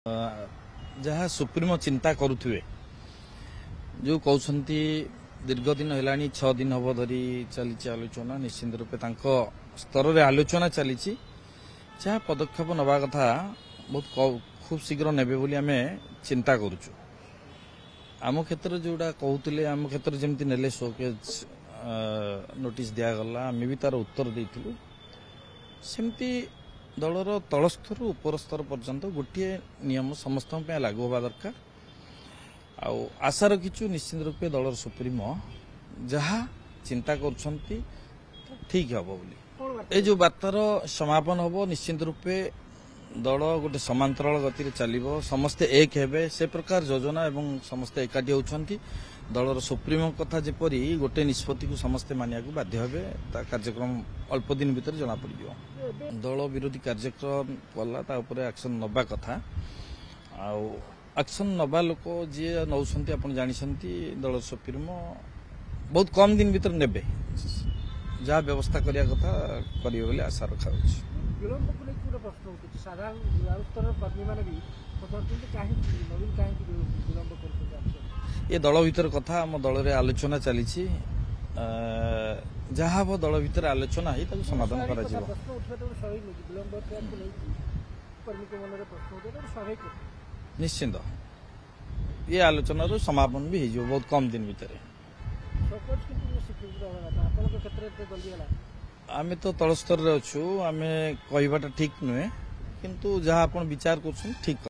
जहाँ सुप्रीमो चिंता करुवे जो कहते दीर्घ दिन है 6 दिन हम धरी चली आलोचना निश्चिंत रूपे स्तर में आलोचना चली जहाँ पदक्षेप नवा कथा बहुत खूब शीघ्र ने आम चिंता करुचु आम क्षेत्र में जोड़ा कहते आम क्षेत्र जमी ने शोकेज नोटिस दिगला आम भी तार उत्तर देलु सेमती दलर तलस्तर उपर स्तर पर्यंत गोटे नियम समस्त लागू होगा दरकार आशा रखीचु निश्चित रूपे दलर सुप्रीमो जहाँ चिंता कर ठीक हम बोली ये जो वार्तार समापन हम निश्चित रूपे दल गोटे समांतराल गति चलो समस्ते एक हेबे से प्रकार योजना एवं समस्ते एकाठी होती दलर सुप्रीमो कथा जेपरी गोटे निष्पत्ति को समस्ते मानिया को बाध्य हेबे कार्यक्रम अल्प दिन भीतर जना पड़ दल विरोधी कार्यक्रम कला एक्शन नवा कथा एक्शन नवा लोक जी नौ आप जानते दल सुप्रीमो बहुत कम दिन भीतर ने जहाँ व्यवस्था करने कथा करेंगे बोले आशा रखा ये दल भीतर कथा आम दल में आलोचना चली जहाँ वो दल भीतर आलोचना ही समाधान करा निश्चिंत ये आलोचना समापन भी हो बहुत कम दिन भीतर आम तो तल स्तर अच्छु आम कहवाटा ठीक नुहे किंतु जहाँ आप विचार कर ठीक